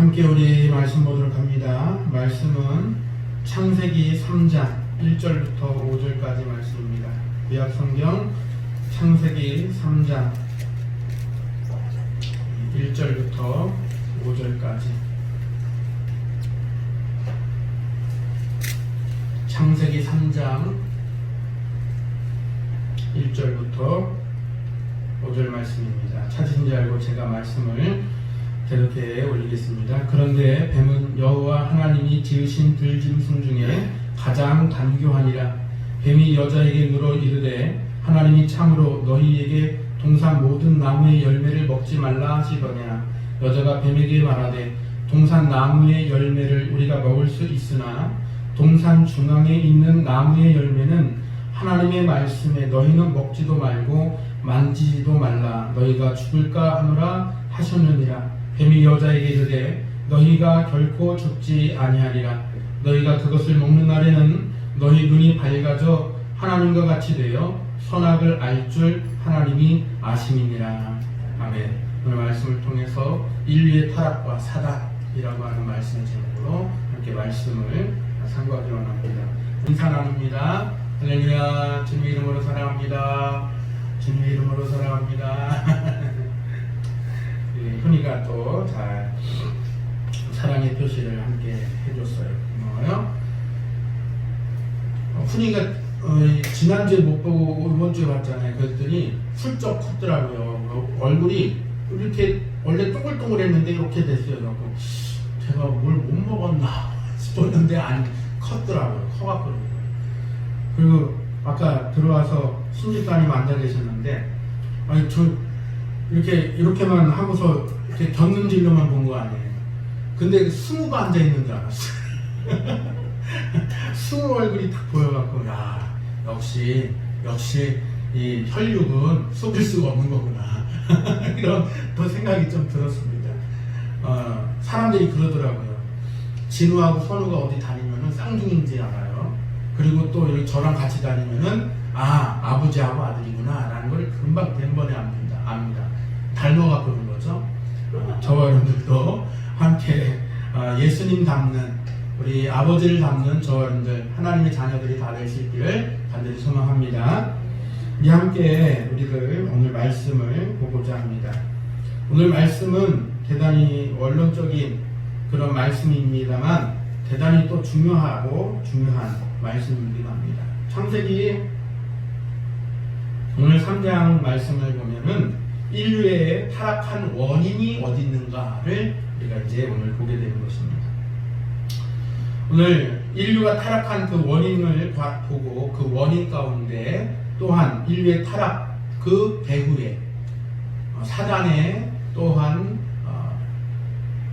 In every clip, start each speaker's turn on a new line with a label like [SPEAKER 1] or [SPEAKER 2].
[SPEAKER 1] 함께 우리 말씀 보도록 합니다. 말씀은 창세기 3장 1절부터 5절까지 말씀입니다. 구약성경 창세기 3장 1절부터 5절까지. 창세기 3장 1절부터 5절 말씀입니다. 찾으신 줄 알고 제가 말씀을 계속해 올리겠습니다. 그런데 뱀은 여호와 하나님이 지으신 들짐승 중에 가장 간교하니라. 뱀이 여자에게 물어 이르되 하나님이 참으로 너희에게 동산 모든 나무의 열매를 먹지 말라 하시더냐. 여자가 뱀에게 말하되 동산 나무의 열매를 우리가 먹을 수 있으나 동산 중앙에 있는 나무의 열매는 하나님의 말씀에 너희는 먹지도 말고 만지지도 말라. 너희가 죽을까 하노라 하셨느니라. 뱀이 여자에게 이르되 너희가 결코 죽지 아니하리라. 너희가 그것을 먹는 날에는 너희 눈이 밝아져 하나님과 같이 되어 선악을 알 줄 하나님이 아심이니라. 아멘. 오늘 말씀을 통해서 인류의 타락과 사단이라고 하는 말씀의 제목으로 함께 말씀을 상고하기 원합니다. 인사 나눕니다. 할렐루야. 주님의 이름으로 사랑합니다. 주님의 이름으로 사랑합니다. 훈이가 또 잘 사랑의 표시를 함께 해줬어요. 고마워요. 훈이가 지난주에 못 보고 이번 주에 봤잖아요. 그랬더니 훌쩍 컸더라고요. 얼굴이 이렇게 원래 동글동글했는데 이렇게 됐어요. 그래서 제가 뭘 못 먹었나 싶었는데 안 컸더라고요. 커갖고. 그리고 아까 들어와서 신집사님 앉아 계셨는데 아니 저 이렇게만 하고서 이렇게 덧눈질로만 본 거 아니에요. 근데 승우가 앉아 있는 줄 알았어요. 승우 얼굴이 딱 보여갖고 야 역시 이 혈육은 속일 수가 없는 거구나. 이런 또 생각이 좀 들었습니다. 사람들이 그러더라고요. 진우하고 선우가 어디 다니면은 쌍둥이인지 알아요. 그리고 또 이렇게 저랑 같이 다니면은 아버지하고 아들이구나 라는 걸 금방 된 번에 압니다. 닮아가 그런 거죠. 저와 여러분들도 함께 예수님 닮는 우리 아버지를 닮는 저와 여러분들 하나님의 자녀들이 다 될 수 있기를 간절히 소망합니다. 우리 함께 우리들 오늘 말씀을 보고자 합니다. 오늘 말씀은 대단히 원론적인 그런 말씀입니다만 대단히 또 중요한 말씀이기도 합니다. 창세기 오늘 3장 말씀을 보면은 인류의 타락한 원인이 어디 있는가를 우리가 이제 오늘 보게 되는 것입니다. 오늘 인류가 타락한 그 원인을 보고 그 원인 가운데 또한 인류의 타락 그 배후에 사단의 또한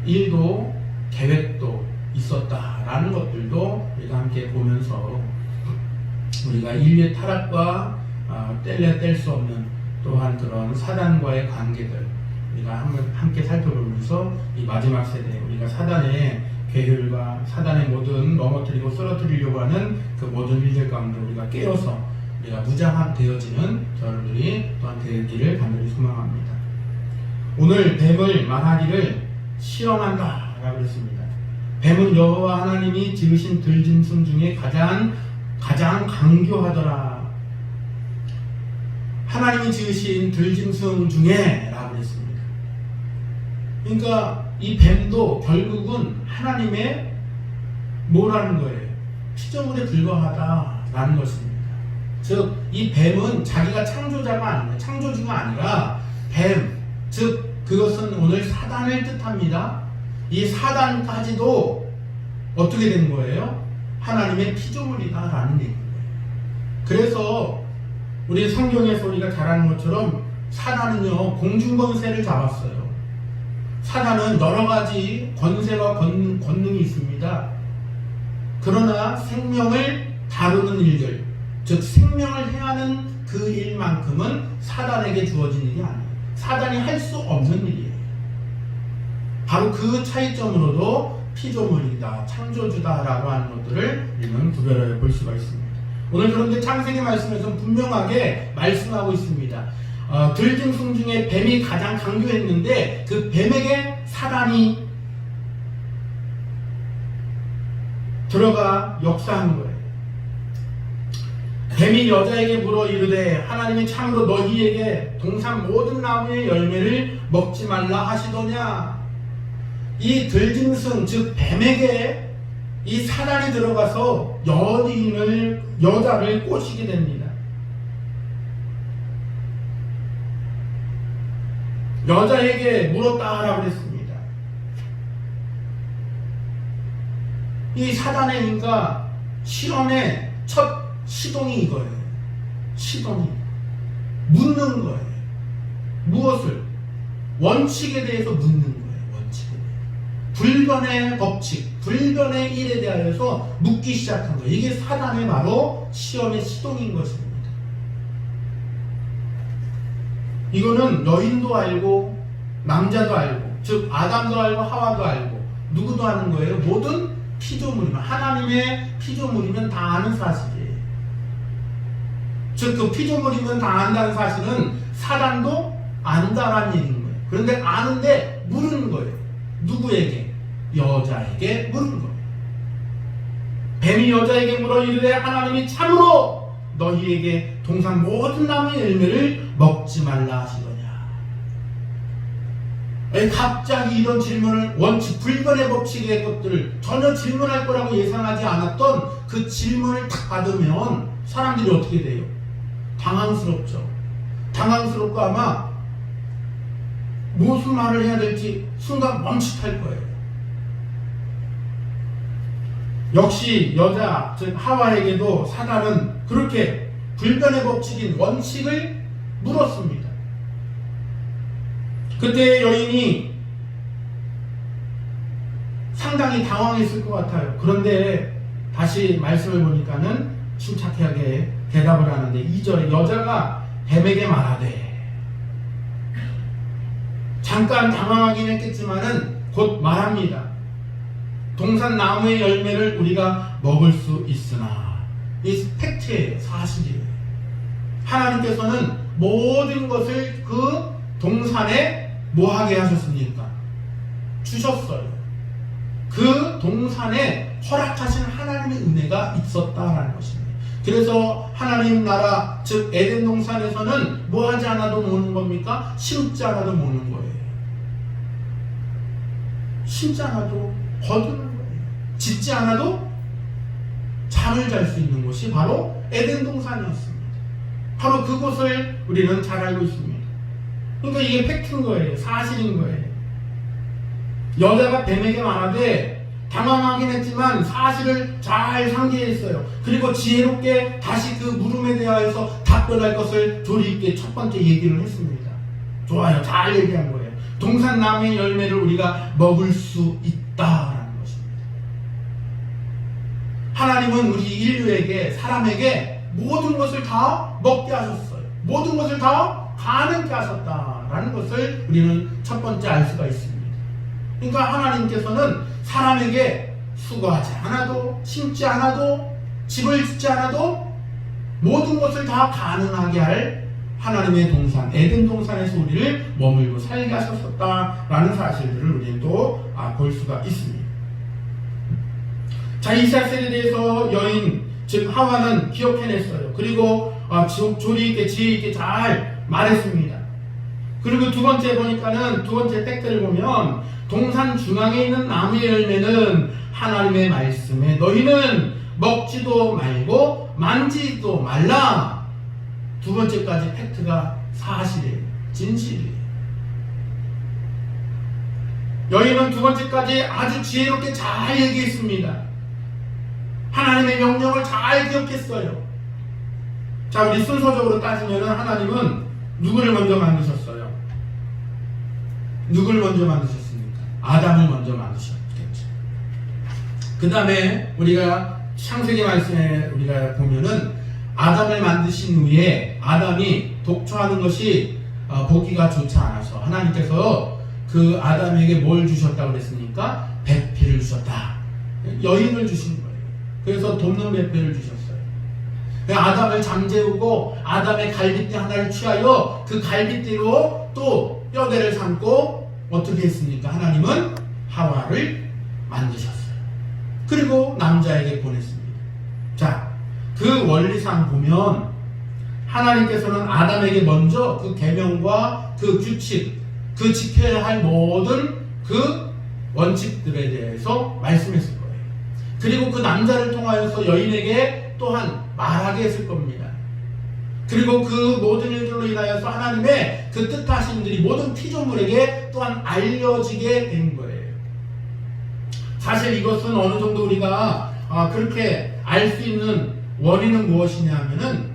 [SPEAKER 1] 일도 계획도 있었다라는 것들도 우리가 함께 보면서 우리가 인류의 타락과 뗄 수 없는 또한 그런 사단과의 관계들 우리가 함께 살펴보면서 이 마지막 세대 우리가 사단의 계율과 사단의 모든 넘어뜨리고 쓰러뜨리려고 하는 그 모든 일들 가운데 우리가 깨어서 우리가 무장되어지는 저들이 또한 되기를 간절히 소망합니다. 오늘 뱀을 말하기를 실험한다 라고 했습니다. 뱀은 여호와 하나님이 지으신 들짐승 중에 가장 강교하더라. 하나님이 지으신 들짐승 중에 라고 했습니다. 그러니까 이 뱀도 결국은 하나님의 뭐라는 거예요? 피조물에 불과하다라는 것입니다. 즉 이 뱀은 자기가 창조자가 아니라 창조주가 아니라 뱀, 즉 그것은 오늘 사단을 뜻합니다. 이 사단까지도 어떻게 된 거예요? 하나님의 피조물이다라는 얘기인 거예요. 그래서 우리 성경에서 우리가 잘 아는 것처럼 사단은요 공중권세를 잡았어요. 사단은 여러 가지 권세와 권능이 있습니다. 그러나 생명을 다루는 일들, 즉 생명을 해하는 그 일만큼은 사단에게 주어진 일이 아니에요. 사단이 할 수 없는 일이에요. 바로 그 차이점으로도 피조물이다, 창조주다라고 하는 것들을 우리는 구별해 볼 수가 있습니다. 오늘 그런데 창세기 말씀에서 분명하게 말씀하고 있습니다. 들짐승 중에 뱀이 가장 강교했는데 그 뱀에게 사단이 들어가 역사한 거예요. 뱀이 여자에게 물어 이르되 하나님이 참으로 너희에게 동산 모든 나무의 열매를 먹지 말라 하시더냐. 이 들짐승 즉 뱀에게 이 사단이 들어가서 여자를 꼬시게 됩니다. 여자에게 물었다라고 그랬습니다. 이 사단의 인가 실험의 첫 시동이 이거예요. 시동이 묻는 거예요. 무엇을? 원칙에 대해서 묻는 거예요. 원칙에 대해서. 불변의 법칙, 불변의 일에 대하여서 묻기 시작한 거예요. 이게 사단의 바로 시험의 시동인 것입니다. 이거는 여인도 알고 남자도 알고 즉 아담도 알고 하와도 알고 누구도 아는 거예요. 모든 피조물이면 하나님의 피조물이면 다 아는 사실이에요. 즉 그 피조물이면 다 안다는 사실은 사단도 안다라는 얘기인 거예요. 그런데 아는데 물은 거예요. 누구에게? 여자에게 물은 거예요. 뱀이 여자에게 물어 이르되 하나님이 참으로 너희에게 동산 모든 나무의 열매를 먹지 말라 하시더냐. 갑자기 이런 질문을 원칙, 불변의 법칙의 것들을 전혀 질문할 거라고 예상하지 않았던 그 질문을 딱 받으면 사람들이 어떻게 돼요? 당황스럽죠. 당황스럽고 아마 무슨 말을 해야 될지 순간 멈칫할 거예요. 역시 여자, 즉 하와에게도 사단은 그렇게 불변의 법칙인 원칙을 물었습니다. 그때 여인이 상당히 당황했을 것 같아요. 그런데 다시 말씀을 보니까는 침착하게 대답을 하는데 2절에 여자가 뱀에게 말하되, 잠깐 당황하긴 했겠지만은 곧 말합니다. 동산 나무의 열매를 우리가 먹을 수 있으나. 이 팩트예요. 사실이에요. 하나님께서는 모든 것을 그 동산에 뭐하게 하셨습니까? 주셨어요. 그 동산에 허락하신 하나님의 은혜가 있었다라는 것입니다. 그래서 하나님 나라 즉 에덴 동산에서는 뭐하지 않아도 모는 겁니까? 심지 않아도 모는 거예요. 심지 않아도 거두는 거예요. 짓지 않아도 잠을 잘 수 있는 곳이 바로 에덴 동산이었습니다. 바로 그곳을 우리는 잘 알고 있습니다. 그러니까 이게 팩트인 거예요. 사실인 거예요. 여자가 뱀에게 말하되 당황하긴 했지만 사실을 잘 상기했어요. 그리고 지혜롭게 다시 그 물음에 대하여서 답변할 것을 조리 있게 첫 번째 얘기를 했습니다. 좋아요. 잘 얘기한 거예요. 동산 나무의 열매를 우리가 먹을 수 있다라는 것입니다. 하나님은 우리 인류에게, 사람에게 모든 것을 다 먹게 하셨어요. 모든 것을 다 가능케 하셨다라는 것을 우리는 첫 번째 알 수가 있습니다. 그러니까 하나님께서는 사람에게 수고하지 않아도, 심지 않아도, 집을 짓지 않아도 모든 것을 다 가능하게 할 하나님의 동산, 에덴 동산에서 우리를 머물고 살게 하셨었다라는 사실들을 우리는 또 볼 수가 있습니다. 자, 이 사실에 대해서 여인, 즉 하와는 기억해냈어요. 그리고 조리 있게, 지혜 있게 잘 말했습니다. 그리고 두 번째 보니까는, 두 번째 팩트를 보면 동산 중앙에 있는 나무의 열매는 하나님의 말씀에 너희는 먹지도 말고 만지지도 말라. 두 번째까지 팩트가 사실이에요. 진실이에요. 여인은 두 번째까지 아주 지혜롭게 잘 얘기했습니다. 하나님의 명령을 잘 기억했어요. 자, 우리 순서적으로 따지면 하나님은 누구를 먼저 만드셨어요? 누구를 먼저 만드셨습니까? 아담을 먼저 만드셨겠죠. 그 다음에 우리가 창세기 말씀에 우리가 보면은 아담을 만드신 후에 아담이 독초하는 것이 보기가 좋지 않아서 하나님께서 그 아담에게 뭘 주셨다고 그랬습니까? 배필을 주셨다. 여인을 주신 거예요. 그래서 돕는 배필을 주셨어요. 아담을 잠재우고 아담의 갈빗대 하나를 취하여 그 갈빗대로 또 뼈대를 삼고 어떻게 했습니까? 하나님은 하와를 만드셨어요. 그리고 남자 남자에게 보냈습니다. 자, 그 원리상 보면 하나님께서는 아담에게 먼저 그 계명과 그 규칙, 그 지켜야 할 모든 그 원칙들에 대해서 말씀했을 거예요. 그리고 그 남자를 통하여서 여인에게 또한 말하게 했을 겁니다. 그리고 그 모든 일들로 인하여서 하나님의 그 뜻하심들이 모든 피조물에게 또한 알려지게 된 거예요. 사실 이것은 어느 정도 우리가 그렇게 알 수 있는 원인은 무엇이냐 하면은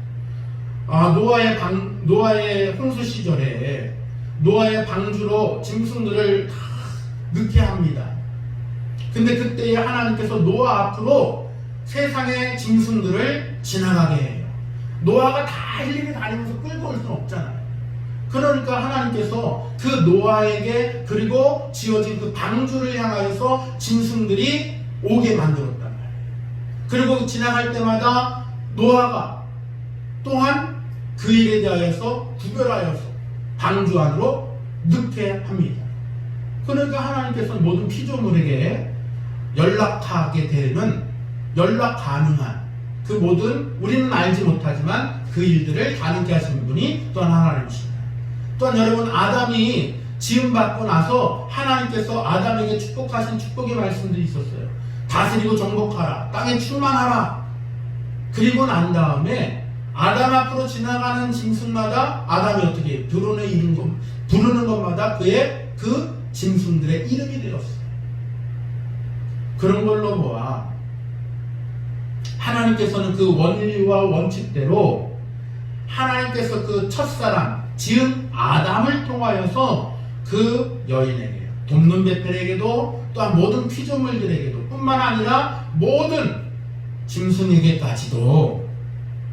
[SPEAKER 1] 노아의 홍수 시절에 노아의 방주로 짐승들을 다 넣게 합니다. 근데 그때 하나님께서 노아 앞으로 세상의 짐승들을 지나가게 해요. 노아가 다 일일이 다니면서 끌고 올 수는 없잖아요. 그러니까 하나님께서 그 노아에게 그리고 지어진 그 방주를 향하여서 짐승들이 오게 만들었단 말이에요. 그리고 지나갈 때마다 노아가 또한 그 일에 대하여서 구별하여서 방주 안으로 넣게 합니다. 그러니까 하나님께서는 모든 피조물에게 연락하게 되는, 연락 가능한 그 모든, 우리는 알지 못하지만 그 일들을 가능케 하시는 분이 또한 하나님이십니다. 또한 여러분, 아담이 지음받고 나서 하나님께서 아담에게 축복하신 축복의 말씀들이 있었어요. 다스리고 정복하라, 땅에 충만하라. 그리고 난 다음에 아담 앞으로 지나가는 짐승마다 아담이 어떻게 해요? 부르는 것마다 그의 그 짐승들의 이름이 되었어요. 그런 걸로 보아 하나님께서는 그 원리와 원칙대로 하나님께서 그 첫사람 지은 아담을 통하여서 그 여인에게, 돕는 베텔에게도 또한 모든 피조물들에게도 뿐만 아니라 모든 짐승에게까지도,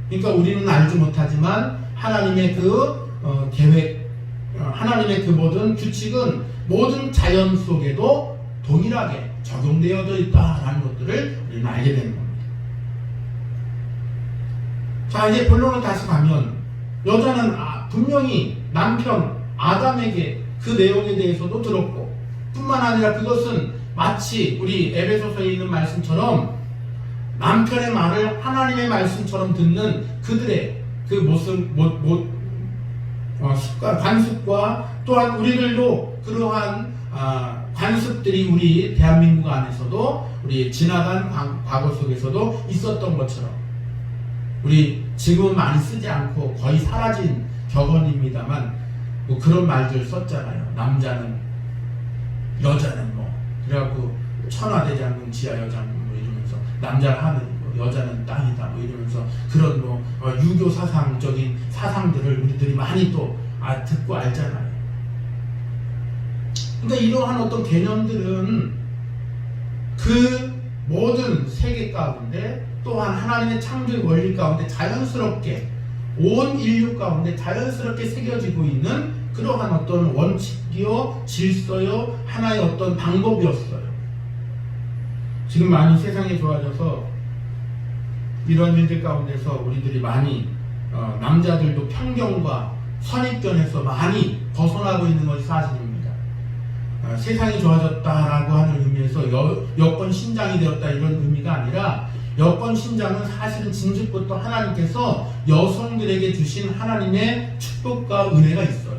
[SPEAKER 1] 그러니까 우리는 알지 못하지만 하나님의 그 계획, 하나님의 그 모든 규칙은 모든 자연 속에도 동일하게 적용되어져 있다라는 것들을 우리는 알게 되는 겁니다. 자, 이제 본론을 다시 가면 여자는 분명히 남편 아담에게 그 내용에 대해서도 들었고, 뿐만 아니라 그것은 마치 우리 에베소서에 있는 말씀처럼 남편의 말을 하나님의 말씀처럼 듣는 그들의 그 습관, 관습과 또한 우리들도 그러한 관습들이 우리 대한민국 안에서도 우리 지나간 과거 속에서도 있었던 것처럼, 우리 지금은 많이 쓰지 않고 거의 사라진 격언입니다만 뭐 그런 말들 썼잖아요. 남자는, 여자는 뭐 그래갖고 천하대장군 지하여장군 뭐 이러면서 남자는 하늘이고 여자는 땅이다 뭐 이러면서 그런 뭐 유교 사상적인 사상들을 우리들이 많이 또 듣고 알잖아요. 그러니까 이러한 어떤 개념들은 그 모든 세계 가운데 또한 하나님의 창조의 원리 가운데 자연스럽게 온 인류 가운데 자연스럽게 새겨지고 있는 그러한 어떤 원칙이요, 질서요, 하나의 어떤 방법이었어요. 지금 많이 세상이 좋아져서 이런 일들 가운데서 우리들이 많이 남자들도 편견과 선입견에서 많이 벗어나고 있는 것이 사실입니다. 세상이 좋아졌다라고 하는 의미에서 여권 신장이 되었다 이런 의미가 아니라, 여권 신장은 사실은 진즉부터 하나님께서 여성들에게 주신 하나님의 축복과 은혜가 있어요.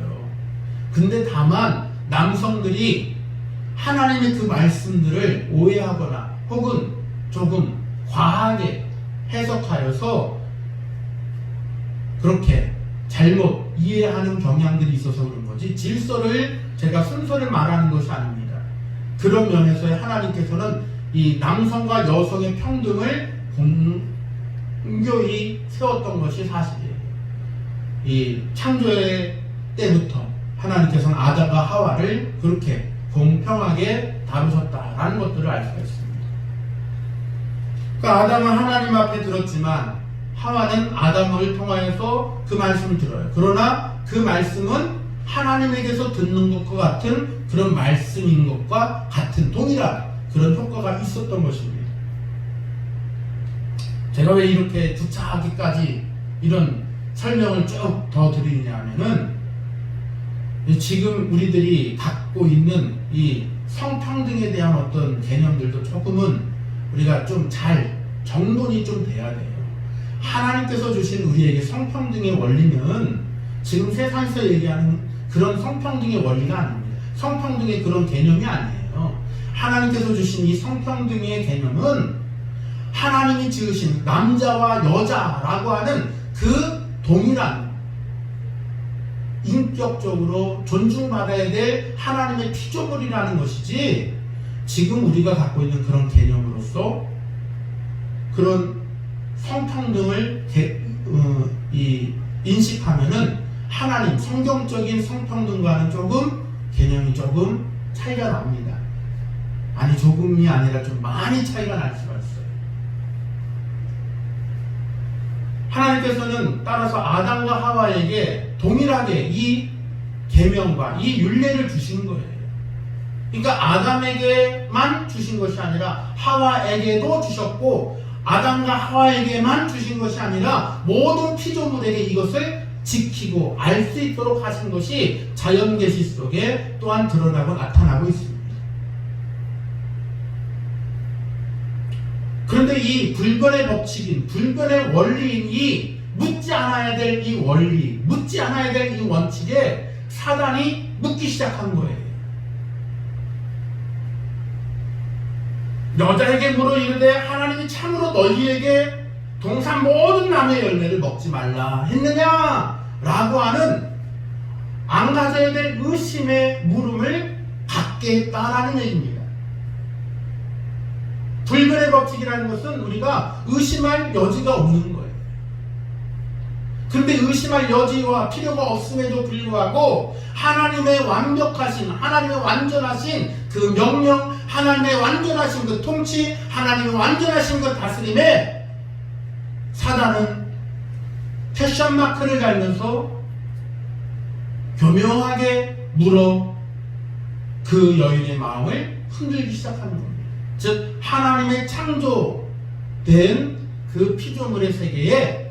[SPEAKER 1] 근데 다만 남성들이 하나님의 그 말씀들을 오해하거나 혹은 조금 과하게 해석하여서 그렇게 잘못 이해하는 경향들이 있어서 그런 거지, 질서를, 제가 순서를 말하는 것이 아닙니다. 그런 면에서 하나님께서는 이 남성과 여성의 평등을 공교히 세웠던 것이 사실이에요. 이 창조의 때부터 하나님께서는 아담과 하와를 그렇게 공평하게 다루셨다라는 것들을 알 수가 있습니다. 그러니까 아담은 하나님 앞에 들었지만 하와는 아담을 통하여서 그 말씀을 들어요. 그러나 그 말씀은 하나님에게서 듣는 것과 같은 그런 말씀인 것과 같은 동일한 그런 효과가 있었던 것입니다. 제가 왜 이렇게 구차하기까지 이런 설명을 쭉 더 드리냐 하면은, 지금 우리들이 갖고 있는 이 성평등에 대한 어떤 개념들도 조금은 우리가 좀 잘 정돈이 좀 돼야 돼요. 하나님께서 주신 우리에게 성평등의 원리는 지금 세상에서 얘기하는 그런 성평등의 원리가 아닙니다. 성평등의 그런 개념이 아니에요. 하나님께서 주신 이 성평등의 개념은 하나님이 지으신 남자와 여자라고 하는 그 동일한 인격적으로 존중받아야 될 하나님의 피조물이라는 것이지, 지금 우리가 갖고 있는 그런 개념으로서 그런 성평등을 인식하면은 하나님 성경적인 성평등과는 조금 개념이 조금 차이가 납니다. 아니, 조금이 아니라 좀 많이 차이가 날 수가 있어요. 하나님께서는 따라서 아담과 하와에게 동일하게 이 계명과 이 율례를 주신 거예요. 그러니까 아담에게만 주신 것이 아니라 하와에게도 주셨고, 아담과 하와에게만 주신 것이 아니라 모든 피조물에게 이것을 지키고 알 수 있도록 하신 것이 자연계시 속에 또한 드러나고 나타나고 있습니다. 그런데 이 불변의 법칙인, 불변의 원리인 이 묻지 않아야 될 이 원리, 묻지 않아야 될 이 원칙에 사단이 묻기 시작한 거예요. 여자에게 물어 이르되 하나님이 참으로 너희에게 동산 모든 나무의 열매를 먹지 말라 했느냐? 라고 하는 안 가져야 될 의심의 물음을 받게 했다라는 얘기입니다. 불변의 법칙이라는 것은 우리가 의심할 여지가 없는 거예요. 그런데 의심할 여지와 필요가 없음에도 불구하고 하나님의 완벽하신, 하나님의 완전하신 그 명령, 하나님의 완전하신 그 통치, 하나님의 완전하신 그 다스림에 사단은 패션 마크를 달면서 교묘하게 물어 그 여인의 마음을 흔들기 시작하는 겁니다. 즉 하나님의 창조된 그 피조물의 세계에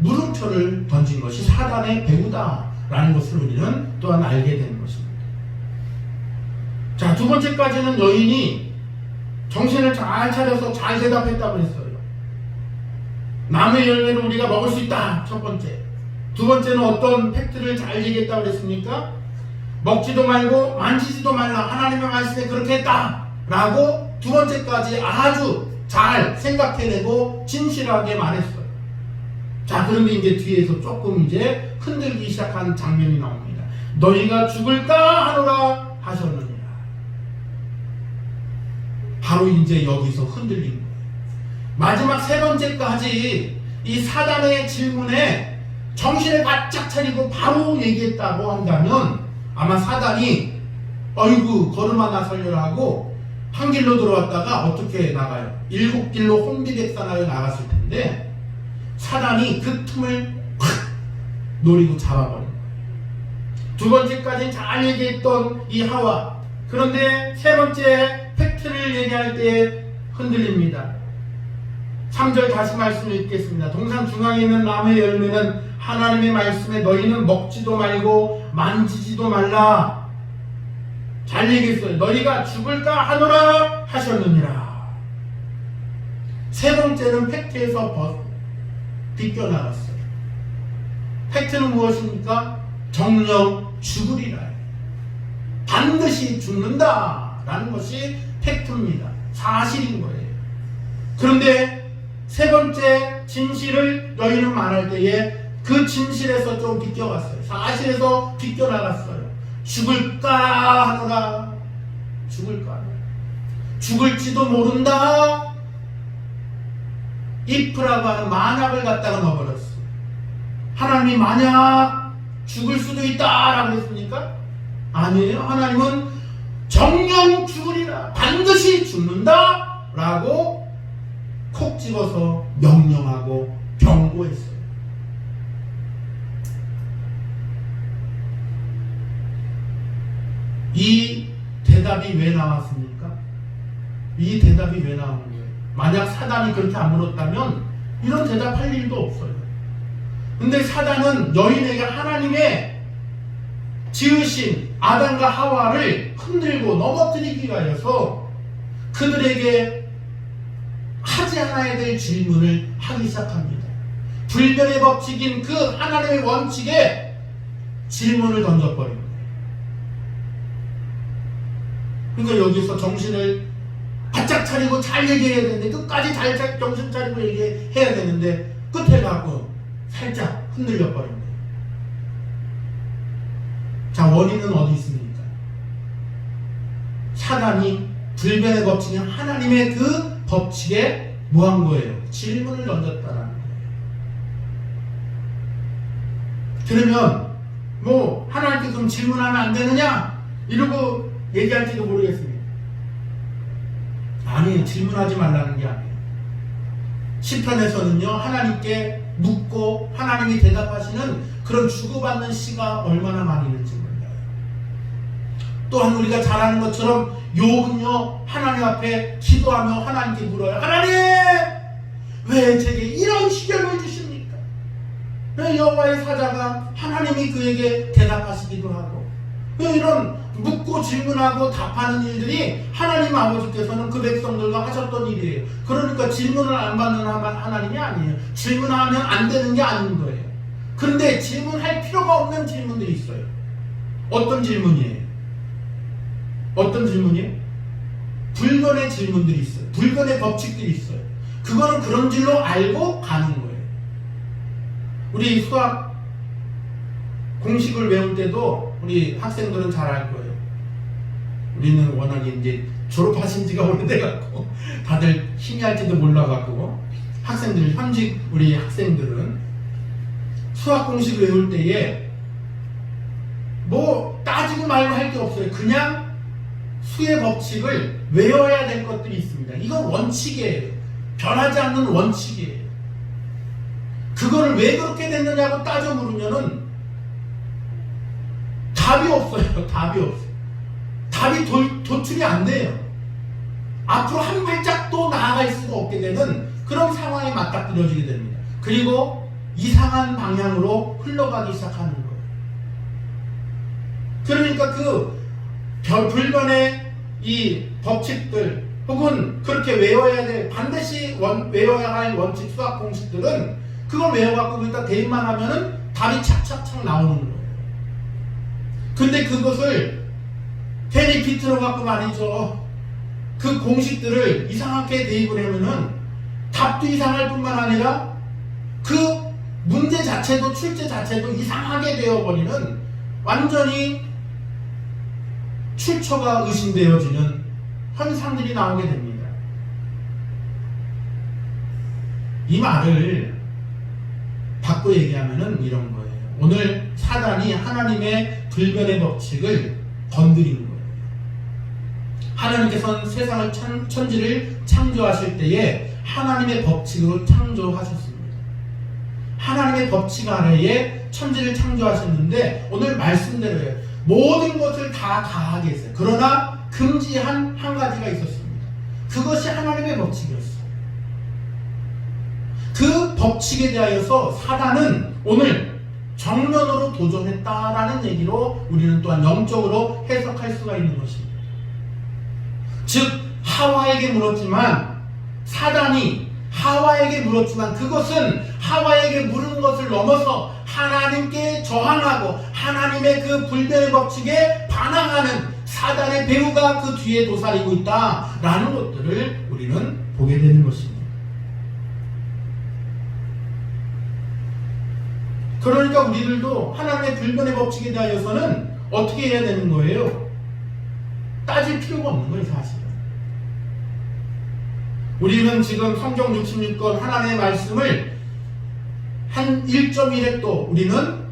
[SPEAKER 1] 물음표를 던진 것이 사단의 배후다라는 것을 우리는 또한 알게 되는 것입니다. 자, 두 번째까지는 여인이 정신을 잘 차려서 잘 대답했다고 했어요. 나무의 열매를 우리가 먹을 수 있다, 첫 번째. 두 번째는 어떤 팩트를 잘 얘기했다고 그랬습니까? 먹지도 말고 만지지도 말라, 하나님의 말씀에 그렇게 했다 라고 두 번째까지 아주 잘 생각해내고 진실하게 말했어요. 자, 그런데 이제 뒤에서 조금 이제 흔들기 시작한 장면이 나옵니다. 너희가 죽을까 하노라 하셨느니라. 바로 이제 여기서 흔들린 거예요. 마지막 세 번째까지 이 사단의 질문에 정신을 바짝 차리고 바로 얘기했다고 한다면 아마 사단이 어이구 걸음 하나 살려라 하고 한 길로 들어왔다가 어떻게 나가요? 7길로 혼비백산하여 나갔을 텐데 사단이 그 틈을 팍 노리고 잡아버린 거예요. 두 번째까지 잘 얘기했던 이 하와, 그런데 세 번째 팩트를 얘기할 때 흔들립니다. 3절 다시 말씀을 읽겠습니다. 동산 중앙에 있는 나무의 열매는 하나님의 말씀에 너희는 먹지도 말고 만지지도 말라. 잘 얘기했어요. 너희가 죽을까 하노라 하셨느니라. 세 번째는 팩트에서 비껴나갔어요. 팩트는 무엇입니까? 정령 죽으리라. 반드시 죽는다 라는 것이 팩트입니다. 사실인 거예요. 그런데 세 번째 진실을 너희는 말할 때에 그 진실에서 좀 비껴갔어요. 사실에서 비껴나갔어요. 죽을까 하노라. 죽을까. 죽을지도 모른다. if라고 하는 만약을 갖다가 넣어버렸어요. 하나님이 만약 죽을 수도 있다라고 했습니까? 아니에요. 하나님은 정령 죽으리라. 반드시 죽는다 라고 콕 집어서 명령하고 경고했어요. 이 대답이 왜 나왔습니까? 이 대답이 왜 나온 거예요? 만약 사단이 그렇게 안 물었다면 이런 대답할 일도 없어요. 근데 사단은 여인에게 하나님의 지으신 아담과 하와를 흔들고 넘어뜨리기 위하여서 그들에게 하나에 대해 질문을 하기 시작합니다. 불변의 법칙인 그 하나님의 원칙에 질문을 던져버립니다. 그러니까 여기서 정신을 바짝 차리고 잘 얘기해야 되는데, 끝까지 잘 정신 차리고 얘기해야 되는데 끝에 가고 살짝 흔들려 버립니다. 자, 원인은 어디 있습니까? 사단이 불변의 법칙인 하나님의 그 법칙에 뭐 한 거예요? 질문을 던졌다라는 거예요. 그러면 뭐 하나님께 그럼 질문하면 안 되느냐? 이러고 얘기할지도 모르겠습니다. 아니, 질문하지 말라는 게 아니에요. 시편에서는요, 하나님께 묻고 하나님이 대답하시는 그런 주고받는 시가 얼마나 많이 있는지 몰라요. 또한 우리가 잘 아는 것처럼 욥은요, 하나님 앞에 기도하며 하나님께 물어요. 하나님! 왜 제게 이런 시련을 주십니까? 왜 여호와의 사자가 하나님이 그에게 대답하시기도 하고, 왜 이런 묻고 질문하고 답하는 일들이 하나님 아버지께서는 그 백성들과 하셨던 일이에요. 그러니까 질문을 안 받는 하나님이 아니에요. 질문하면 안 되는 게 아닌 거예요. 그런데 질문할 필요가 없는 질문들이 있어요. 어떤 질문이에요? 어떤 질문이에요? 불변의 질문들이 있어요. 불변의 법칙들이 있어요. 그거는 그런 줄로 알고 가는 거예요. 우리 수학 공식을 외울 때도 우리 학생들은 잘 알 거예요. 우리는 워낙에 이제 졸업하신 지가 오래돼갖고 다들 힘이 할지도 몰라갖고, 학생들, 현직 우리 학생들은 수학 공식을 외울 때에 뭐 따지고 말고 할 게 없어요. 그냥 수의 법칙을 외워야 될 것들이 있습니다. 이건 원칙이에요. 변하지 않는 원칙이에요. 그거를 왜 그렇게 됐느냐고 따져 물으면은 답이 없어요. 답이 없어요. 답이 도출이 안 돼요. 앞으로 한 발짝도 나아갈 수가 없게 되는 그런 상황에 맞닥뜨려지게 됩니다. 그리고 이상한 방향으로 흘러가기 시작하는 거예요. 그러니까 그 불변의 이 법칙들, 혹은 그렇게 외워야 될, 반드시 외워야 할 원칙, 수학 공식들은 그걸 외워갖고 그러니까 대입만 하면은 답이 착착착 나오는 거예요. 근데 그것을 테리피트로 갖고 말이죠, 그 공식들을 이상하게 대입을 하면은 답도 이상할 뿐만 아니라 그 문제 자체도, 출제 자체도 이상하게 되어버리는, 완전히 출처가 의심되어지는 현상들이 나오게 됩니다. 이 말을 바꿔 얘기하면은 이런 거예요. 오늘 사단이 하나님의 불변의 법칙을 건드린 거예요. 하나님께서는 세상을 천지를 창조하실 때에 하나님의 법칙으로 창조하셨습니다. 하나님의 법칙 아래에 천지를 창조하셨는데, 오늘 말씀대로예요. 모든 것을 다 가하게 했어요. 그러나 금지한 한 가지가 있었습니다. 그것이 하나님의 법칙이었어요. 그 법칙에 대하여서 사단은 오늘 정면으로 도전했다라는 얘기로 우리는 또한 영적으로 해석할 수가 있는 것입니다. 즉, 하와에게 물었지만, 사단이 하와에게 물었지만 그것은 하와에게 물은 것을 넘어서 하나님께 저항하고 하나님의 그 불변의 법칙에 반항하는 사단의 배후가 그 뒤에 도사리고 있다라는 것들을 우리는 보게 되는 것입니다. 그러니까 우리들도 하나님의 불변의 법칙에 대하여서는 어떻게 해야 되는 거예요? 따질 필요가 없는 거예요, 사실은. 우리는 지금 성경 66권 하나님의 말씀을 한 1.1획도 우리는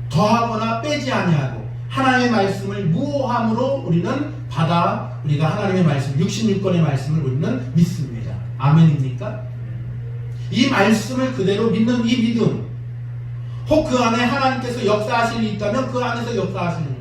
[SPEAKER 1] 더하거나 빼지 아니하고 하나님의 말씀을 무오함으로 우리는 받아, 우리가 하나님의 말씀 66권의 말씀을 우리는 믿습니다. 아멘입니까? 이 말씀을 그대로 믿는 이 믿음, 혹 그 안에 하나님께서 역사하실 일이 있다면 그 안에서 역사하시는 거예요.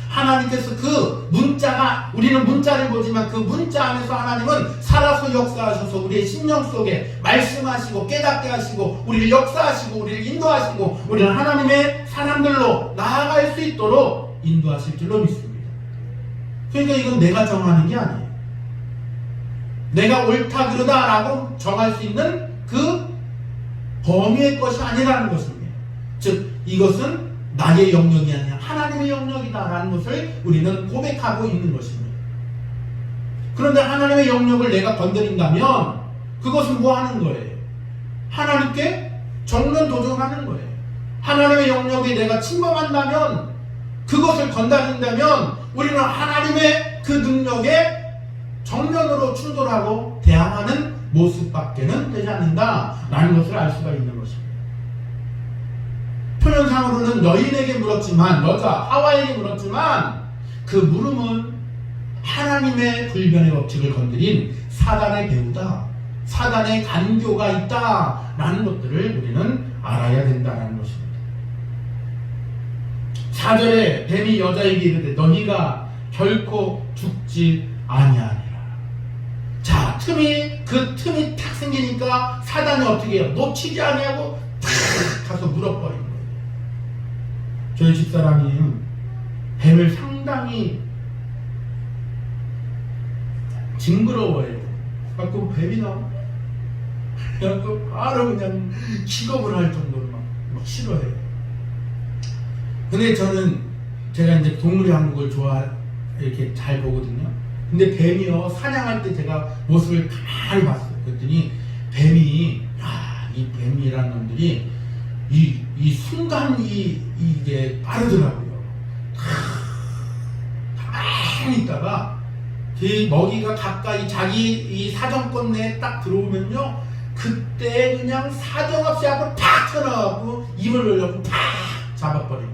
[SPEAKER 1] 하나님께서 그 문자가, 우리는 문자를 보지만 그 문자 안에서 하나님은 살아서 역사하셔서 우리의 심령 속에 말씀하시고 깨닫게 하시고 우리를 역사하시고 우리를 인도하시고 우리는 하나님의 사람들로 나아갈 수 있도록 인도하실 줄로 믿습니다. 그러니까 이건 내가 정하는 게 아니에요. 내가 옳다 그르다라고 정할 수 있는 그 범위의 것이 아니라는 것입니다. 즉 이것은 나의 영역이 아니라 하나님의 영역이다라는 것을 우리는 고백하고 있는 것입니다. 그런데 하나님의 영역을 내가 건드린다면 그것은 뭐 하는 거예요? 하나님께 정면 도전하는 거예요. 하나님의 영역에 내가 침범한다면, 그것을 건드린다면 우리는 하나님의 그 능력에 정면으로 충돌하고 대항하는 모습밖에는 되지 않는다라는 것을 알 수가 있는 것입니다. 표현상으로는 여인에게 물었지만, 여자 하와에게 물었지만, 그 물음은 하나님의 불변의 법칙을 건드린 사단의 배우다, 사단의 간교가 있다라는 것들을 우리는 알아야 된다는 것입니다. 4절에 뱀이 여자에게 이르되 너희가 결코 죽지 아니하리라. 자, 그 틈이 탁 생기니까 사단이 어떻게 해요? 놓치지 아니하고 탁 가서 물어버린 거예요. 저희 집사람이 뱀을 상당히 징그러워해요. 그래갖고 뱀이 나오면 그래갖고 바로 그냥 기겁을 할 정도로 막 싫어해요. 근데 제가 이제 동물의 한국을 이렇게 잘 보거든요. 근데 뱀이요, 사냥할 때 제가 모습을 가만히 봤어요. 그랬더니 이 뱀이라는 놈들이 이 순간 이게 빠르더라고요. 가만히 있다가 그 먹이가 가까이 자기 이 사정권 내에 딱 들어오면요, 그때 그냥 사정없이 앞으로 팍 튀어나가고 입을 열려고 팍 잡아버립니다.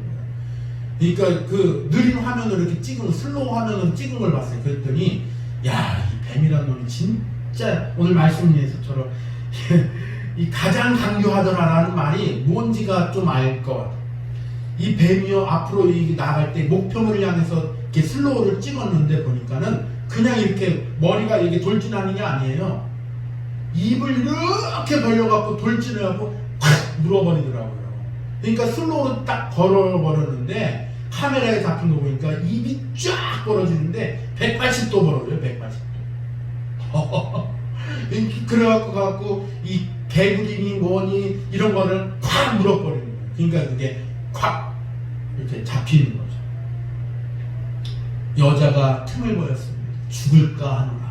[SPEAKER 1] 그러니까 그 느린 화면으로 이렇게 찍은, 슬로우 화면으로 찍은 걸 봤어요. 그랬더니 이 뱀이라는 놈이 진짜 오늘 말씀에서처럼 이 가장 강조하더라라는 말이 뭔지가 좀 알 것 같아요. 이 뱀이요, 앞으로 나갈 때 목표물을 향해서 이렇게 슬로우를 찍었는데 보니까는 그냥 이렇게 머리가 이렇게 돌진하는 게 아니에요. 입을 이렇게 벌려갖고 돌진해갖고 팍 물어버리더라고요. 그러니까 슬로우로 딱 걸어버렸는데 카메라에 잡힌 거 보니까 입이 쫙 벌어지는데 180도 벌어져요. 180도. 그래갖고 이 개구리니 뭐니 이런 거를 팍 물어버리는 거예요. 그러니까 그게 콱 이렇게 잡히는 거죠. 여자가 틈을 보였습니다. 죽을까 하노라.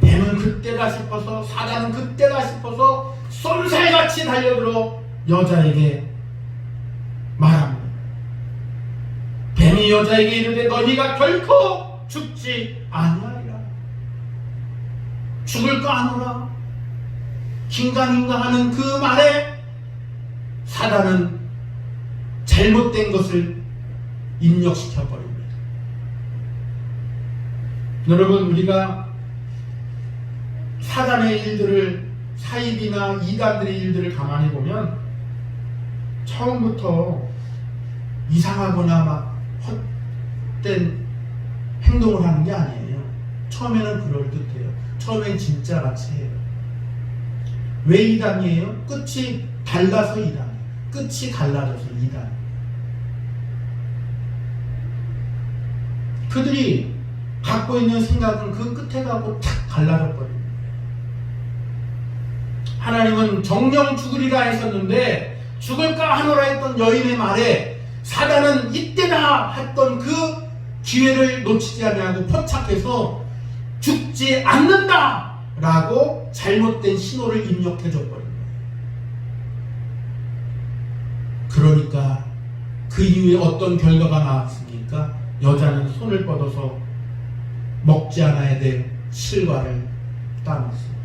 [SPEAKER 1] 뱀은 그때다 싶어서, 사단은 그때다 싶어서 쏜살같이 달려들어 여자에게 말합니다. 뱀이 여자에게 이르되 너희가 결코 죽지 아니하리라. 죽을까 하노라. 긴가민가 하는 그 말에 사단은 잘못된 것을 입력시켜 버립니다. 여러분, 우리가 사단의 일들을, 사입이나 이단들의 일들을 가만히 보면 처음부터 이상하거나 막 헛된 행동을 하는 게 아니에요. 처음에는 그럴듯해요. 처음엔 진짜 같이 해요. 왜 이단이에요? 끝이 달라서 이단이에요. 끝이 갈라져서 이단. 그들이 갖고 있는 생각은 그 끝에 가고 탁 갈라져 버립니다. 하나님은 정령 죽으리라 했었는데 죽을까 하노라 했던 여인의 말에 사단은 이때다 했던 그 기회를 놓치지 아니하고 포착해서 죽지 않는다 라고 잘못된 신호를 입력해 줘 버린 거예요. 그러니까 그 이후에 어떤 결과가 나왔습니까? 여자는 손을 뻗어서 먹지 않아야 될 실과를 따먹습니다.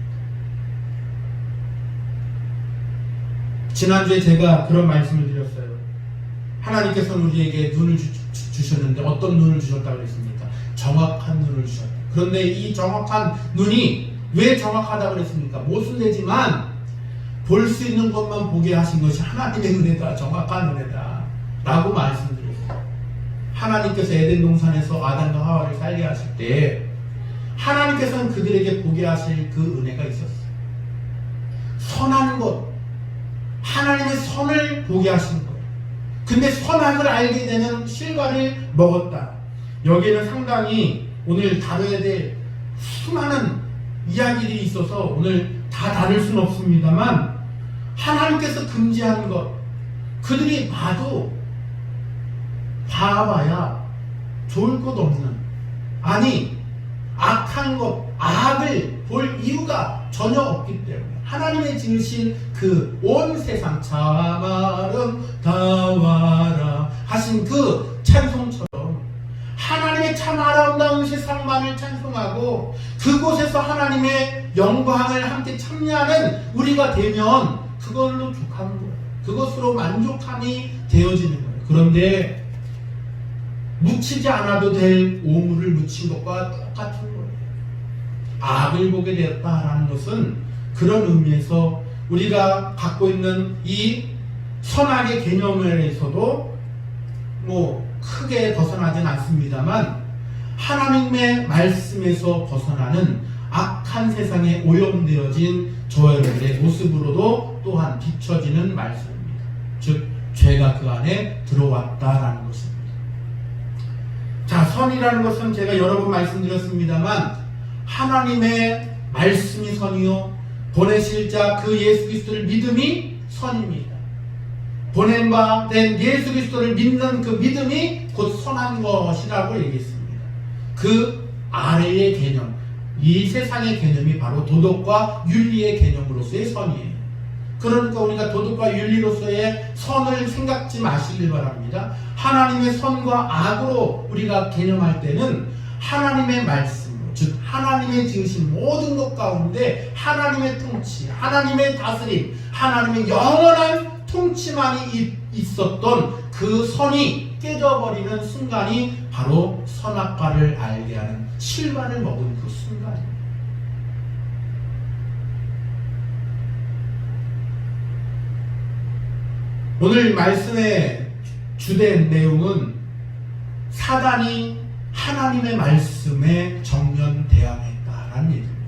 [SPEAKER 1] 지난주에 제가 그런 말씀을 드렸어요. 하나님께서는 우리에게 눈을 주셨는데 어떤 눈을 주셨다고 그랬습니까? 정확한 눈을 주셨다. 그런데 이 정확한 눈이 왜 정확하다고 그랬습니까? 모순되지만 볼 수 있는 것만 보게 하신 것이 하나님의 은혜다, 정확한 은혜다 라고 말씀드렸어요. 하나님께서 에덴 동산에서 아담과 하와를 살게 하실 때 하나님께서는 그들에게 보게 하실 그 은혜가 있었어요. 선한 것, 하나님의 선을 보게 하신 거예요. 근데 선악을 알게 되는 실과를 먹었다. 여기에는 상당히 오늘 다뤄야 될 수많은 이야기들이 있어서 오늘 다 다룰 수는 없습니다만, 하나님께서 금지하는 것, 그들이 봐봐야 좋을 것 없는, 아니 악한 것, 악을 볼 이유가 전혀 없기 때문에 하나님의 지으신 그 온 세상 참 아름다워라 하신 그 찬송처럼 하나님의 참 아름다운 세상만을 찬송하고 그곳에서 하나님의 영광을 함께 참여하는 우리가 되면 그걸로 족하는 거예요. 그것으로 만족함이 되어지는 거예요. 그런데 묻히지 않아도 될 오물을 묻힌 것과 똑같은 거예요. 악을 보게 되었다라는 것은 그런 의미에서 우리가 갖고 있는 이 선악의 개념에서도 크게 벗어나진 않습니다만, 하나님의 말씀에서 벗어나는 악한 세상에 오염되어진 저와 여러분의 모습으로도 또한 비춰지는 말씀입니다. 즉 죄가 그 안에 들어왔다라는 것입니다. 자, 선이라는 것은 제가 여러 번 말씀드렸습니다만 하나님의 말씀이 선이요 보내실 자 그 예수 그리스도를 믿음이 선입니다. 보낸 바 된 예수 그리스도를 믿는 그 믿음이 곧 선한 것이라고 얘기했습니다. 그 아래의 개념, 이 세상의 개념이 바로 도덕과 윤리의 개념으로서의 선이에요. 그러니까 우리가 도덕과 윤리로서의 선을 생각지 마시길 바랍니다. 하나님의 선과 악으로 우리가 개념할 때는 하나님의 말씀, 즉 하나님의 지으신 모든 것 가운데 하나님의 통치, 하나님의 다스림, 하나님의 영원한 통치만이 있었던 그 선이 깨져버리는 순간이 바로 선악과를 알게 하는 실반을 먹은 그 순간입니다. 오늘 말씀의 주된 내용은 사단이 하나님의 말씀에 정면 대항했다라는 얘기입니다.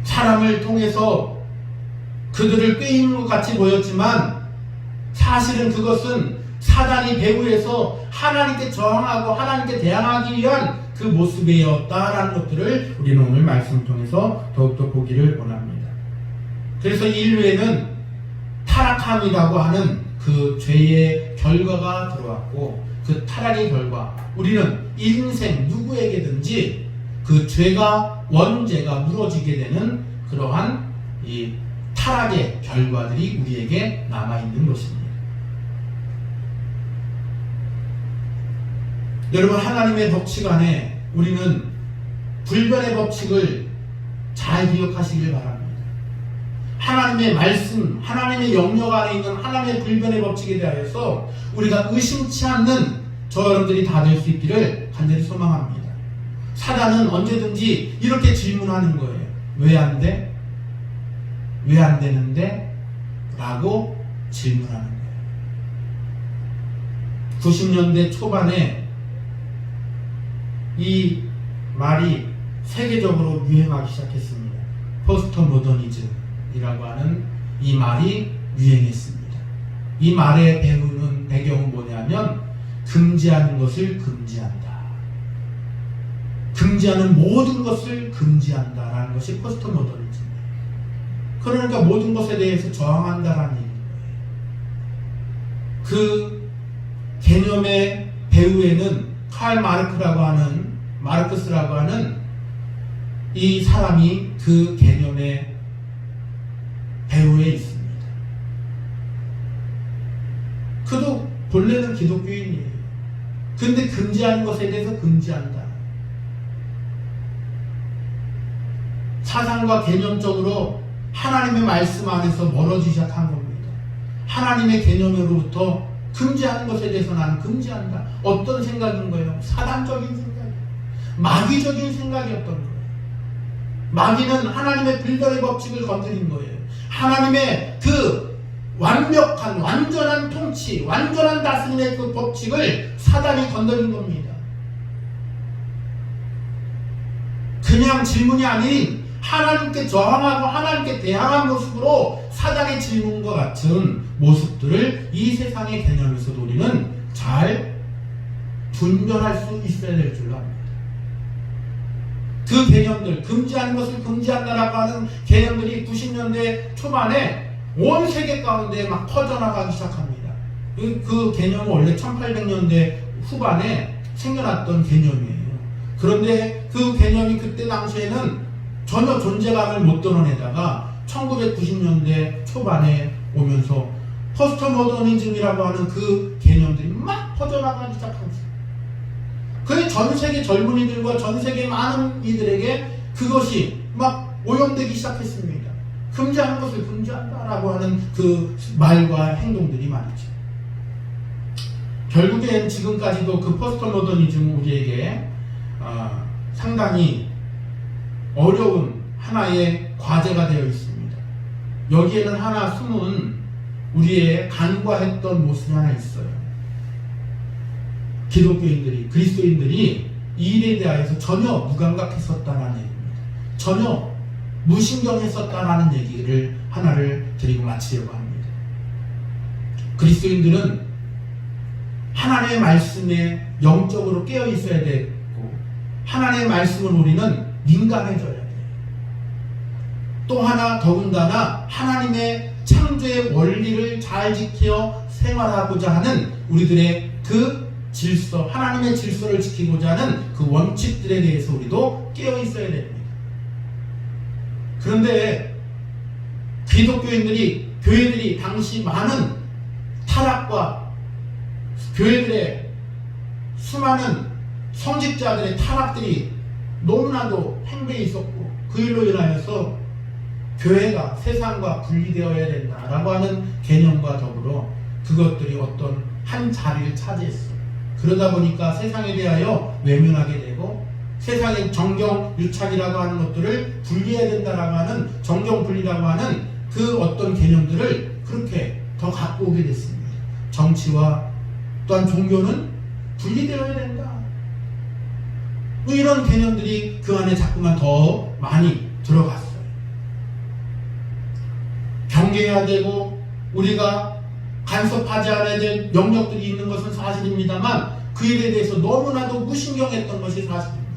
[SPEAKER 1] 사람을 통해서 그들을 꾀임는 것 같이 보였지만 사실은 그것은 사단이 배후에서 하나님께 저항하고 하나님께 대항하기 위한 그 모습이었다라는 것들을 우리는 오늘 말씀을 통해서 더욱더 보기를 원합니다. 그래서 인류에는 타락함이라고 하는 그 죄의 결과가 들어왔고, 그 타락의 결과, 우리는 인생 누구에게든지 그 죄가 원죄가 무너지게 되는 그러한 이 타락의 결과들이 우리에게 남아있는 것입니다. 여러분, 하나님의 법칙 안에 우리는 불변의 법칙을 잘 기억하시길 바랍니다. 하나님의 말씀, 하나님의 영역 안에 있는 하나님의 불변의 법칙에 대하여서 우리가 의심치 않는 저 여러분들이 다 될 수 있기를 간절히 소망합니다. 사단은 언제든지 이렇게 질문하는 거예요. 왜 안 돼? 왜 안 되는데? 라고 질문하는 거예요. 90년대 초반에 이 말이 세계적으로 유행하기 시작했습니다. 포스트 모더니즘이라고 하는 이 말이 유행했습니다. 이 말의 배경은 뭐냐면 금지하는 것을 금지한다. 금지하는 모든 것을 금지한다라는 것이 포스트 모더니즘이에요. 그러니까 모든 것에 대해서 저항한다라는 얘기인 거예요. 그 개념의 배후에는 마르크스라고 하는 이 사람이 그 개념의 배후에 있습니다. 그도 본래는 기독교인이에요. 근데 금지하는 것에 대해서 금지한다. 사상과 개념적으로 하나님의 말씀 안에서 멀어지기 시작한 겁니다. 하나님의 개념으로부터 금지하는 것에 대해서 나는 금지한다. 어떤 생각인 거예요? 사단적인 생각이에요. 마귀적인 생각이었던 거예요. 마귀는 하나님의 불변의 법칙을 건드린 거예요. 하나님의 그 완벽한 완전한 통치, 완전한 다스림의 그 법칙을 사단이 건드린 겁니다. 그냥 질문이 아닌 하나님께 저항하고 하나님께 대항한 모습으로 사단의 질문과 같은 모습들을 이 세상의 개념에서도 우리는 잘 분별할 수 있어야 될 줄로 압니다. 그 개념들, 금지하는 것을 금지한다라고 하는 개념들이 90년대 초반에 온 세계 가운데 막 퍼져나가기 시작합니다. 그 개념은 원래 1800년대 후반에 생겨났던 개념이에요. 그런데 그 개념이 그때 당시에는 전혀 존재감을 못 드러내다가 1990년대 초반에 오면서 포스트 모더니즘이라고 하는 그 개념들이 막 퍼져나가기 시작합니다. 그 전 세계 젊은이들과 전 세계 많은 이들에게 그것이 막 오염되기 시작했습니다. 금지하는 것을 금지한다라고 하는 그 말과 행동들이 말이죠. 결국엔 지금까지도 그 포스트 모더니즘은 우리에게 상당히 어려운 하나의 과제가 되어 있습니다. 여기에는 하나 숨은 우리의 간과했던 모습이 하나 있어요. 기독교인들이, 그리스도인들이 이 일에 대하여서 전혀 무감각했었다는 얘기입니다. 전혀 무신경했었다는 얘기를 하나를 드리고 마치려고 합니다. 그리스도인들은 하나님의 말씀에 영적으로 깨어 있어야 되고, 하나님의 말씀을 우리는 민감해져야 돼요. 또 하나 더군다나 하나님의 창조의 원리를 잘 지켜 생활하고자 하는 우리들의 그 질서, 하나님의 질서를 지키고자 하는 그 원칙들에 대해서 우리도 깨어 있어야 됩니다. 그런데 기독교인들이, 교회들이 당시 많은 타락과 교회들의 수많은 성직자들의 타락들이 너무나도 행배에 있었고, 그 일로 인하여서 교회가 세상과 분리되어야 된다라고 하는 개념과 더불어 그것들이 어떤 한 자리를 차지했어요. 그러다 보니까 세상에 대하여 외면하게 되고, 세상의 정경 유착이라고 하는 것들을 분리해야 된다라고 하는 정경 분리라고 하는 그 어떤 개념들을 그렇게 더 갖고 오게 됐습니다. 정치와 또한 종교는 분리되어야 된다. 뭐 이런 개념들이 그 안에 자꾸만 더 많이 들어갔어요. 경계해야 되고 우리가 간섭하지 않아야 될 영역들이 있는 것은 사실입니다만 그 일에 대해서 너무나도 무신경했던 것이 사실입니다.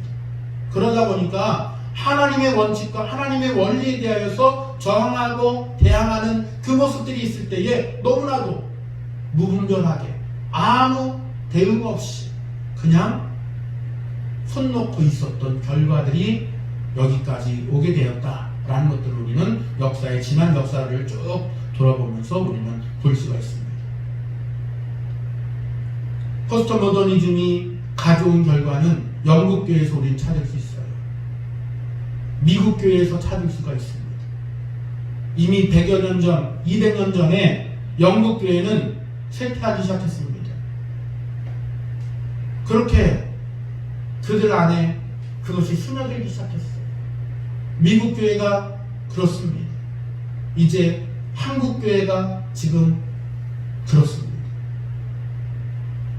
[SPEAKER 1] 그러다 보니까 하나님의 원칙과 하나님의 원리에 대하여서 저항하고 대항하는 그 모습들이 있을 때에 너무나도 무분별하게 아무 대응 없이 그냥 손 놓고 있었던 결과들이 여기까지 오게 되었다라는 것들을 우리는 역사의 지난 역사를 쭉 돌아보면서 우리는 볼 수가 있습니다. 포스트 모더니즘이 가져온 결과는 영국 교회에서 우리는 찾을 수 있어요. 미국 교회에서 찾을 수가 있습니다. 이미 100여 년 전, 200년 전에 영국 교회는 쇠퇴하기 시작했습니다. 그렇게 그들 안에 그것이 스며들기 시작했어요. 미국 교회가 그렇습니다. 이제 한국 교회가 지금 그렇습니다.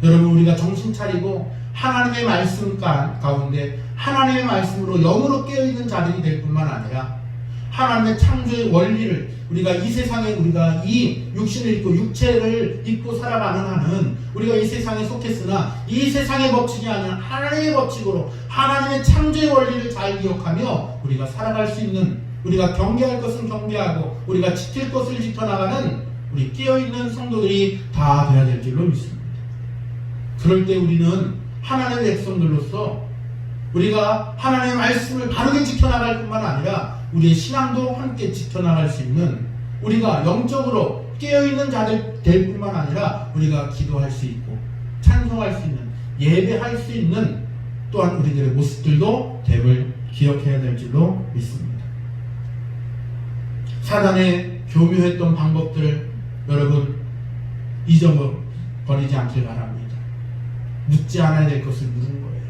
[SPEAKER 1] 여러분, 우리가 정신 차리고 하나님의 말씀 가운데 하나님의 말씀으로 영으로 깨어있는 자들이 될 뿐만 아니라 하나님의 창조의 원리를 우리가 이 세상에 우리가 이 육신을 입고 육체를 입고 살아가는 한은 우리가 이 세상에 속했으나 이 세상의 법칙이 아니라 하나님의 법칙으로 하나님의 창조의 원리를 잘 기억하며 우리가 살아갈 수 있는, 우리가 경계할 것은 경계하고 우리가 지킬 것을 지켜나가는 우리 깨어있는 성도들이 다 되어야 될 줄로 믿습니다. 그럴 때 우리는 하나님의 백성들로서 우리가 하나님의 말씀을 바르게 지켜나갈 뿐만 아니라 우리의 신앙도 함께 지켜나갈 수 있는, 우리가 영적으로 깨어있는 자들 될 뿐만 아니라 우리가 기도할 수 있고 찬송할 수 있는, 예배할 수 있는 또한 우리들의 모습들도 됨을 기억해야 될 줄로 믿습니다. 사단의 교묘했던 방법들 여러분 잊어버리지 않길 바랍니다. 묻지 않아야 될 것을 묻은 거예요.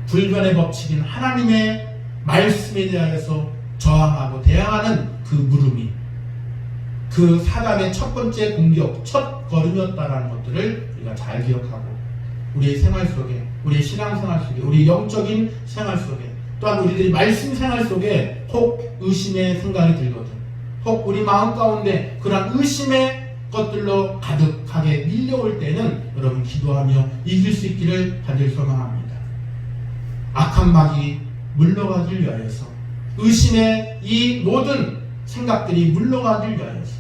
[SPEAKER 1] 불변의 법칙인 하나님의 말씀에 대하여서 저항하고 대항하는 그 물음이 그 사단의 첫 번째 공격, 첫 걸음이었다는 것들을 우리가 잘 기억하고 우리의 생활 속에, 우리의 신앙생활 속에, 우리 영적인 생활 속에, 또한 우리들이 말씀 생활 속에 혹 의심의 생각이 들거든, 혹 우리 마음 가운데 그런 의심의 것들로 가득하게 밀려올 때는 여러분 기도하며 이길 수 있기를 간절히 소망합니다. 악한 마귀 물러가길 위하여서, 의심의 이 모든 생각들이 물러가길 위하여서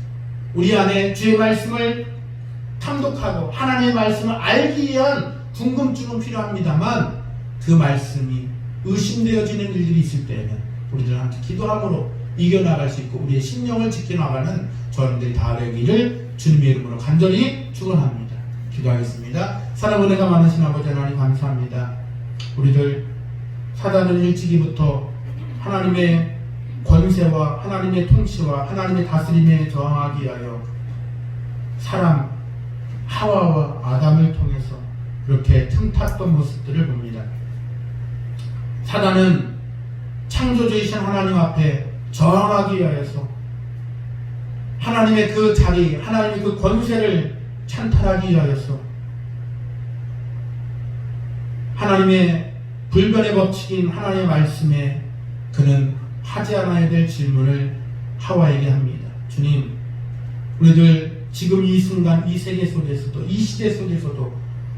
[SPEAKER 1] 우리 안에 주의 말씀을 탐독하고 하나님의 말씀을 알기 위한 궁금증은 필요합니다만, 그 말씀이 의심되어지는 일들이 있을 때에는 우리들 함께 기도함으로 이겨나갈 수 있고 우리의 심령을 지켜나가는 저희들이 다 되기를 주님의 이름으로 간절히 축원합니다. 기도하겠습니다. 사랑 은혜가 많으신 아버지 하나님 감사합니다. 우리들 사단은 일찍이부터 하나님의 권세와 하나님의 통치와 하나님의 다스림에 저항하기 위하여 사람 하와와 아담을 통해서 그렇게 틈탔던 모습들을 봅니다. 사단은 창조주이신 하나님 앞에 저항하기 위하여서 하나님의 그 자리, 하나님의 그 권세를 찬탈하기 위하여서 하나님의 불변의 법칙인 하나님의 말씀에 그는 하지 않아야 될 질문을 하와에게 합니다. 주님, 우리들 지금 이 순간 이 세계 속에서도 이 시대 속에서도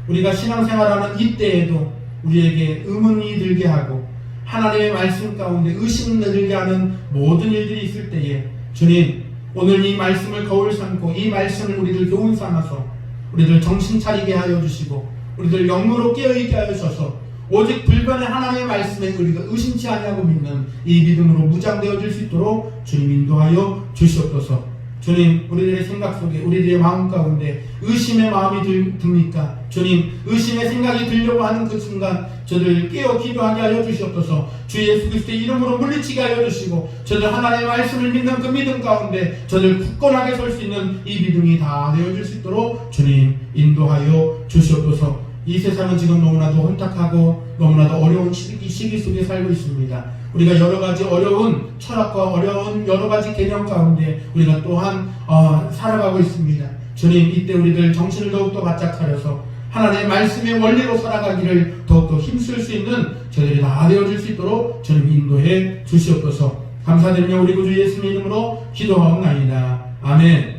[SPEAKER 1] 우리가 신앙생활하는 이때에도 우리에게 의문이 들게 하고 하나님의 말씀 가운데 의심 들게 하는 모든 일들이 있을 때에 주님, 오늘 이 말씀을 거울 삼고 이 말씀을 우리들 교훈 삼아서 우리들 정신 차리게 하여 주시고 우리들 영으로 깨어있게 하여 주셔서 오직 불변의 하나님의 말씀에 우리가 의심치 아니하고 믿는 이 믿음으로 무장되어질 수 있도록 주님 인도하여 주시옵소서. 주님, 우리들의 생각 속에 우리들의 마음 가운데 의심의 마음이 듭니까? 주님, 의심의 생각이 들려고 하는 그 순간 저들 깨어 기도하게 하여 주시옵소서. 주 예수 그리스도의 이름으로 물리치게 하여 주시고 저들 하나님의 말씀을 믿는 그 믿음 가운데 저들 굳건하게 설 수 있는 이 믿음이 다 되어질 수 있도록 주님 인도하여 주시옵소서. 이 세상은 지금 너무나도 혼탁하고 너무나도 어려운 시기 속에 살고 있습니다. 우리가 여러 가지 어려운 철학과 어려운 여러 가지 개념 가운데 우리가 또한 살아가고 있습니다. 주님, 이때 우리들 정신을 더욱더 바짝 차려서 하나님의 말씀의 원리로 살아가기를 더욱더 힘쓸 수 있는 저들이 다 되어질 수 있도록 주님 인도해 주시옵소서. 감사드리며 우리 구주 예수님 이름으로 기도하옵나이다. 아멘.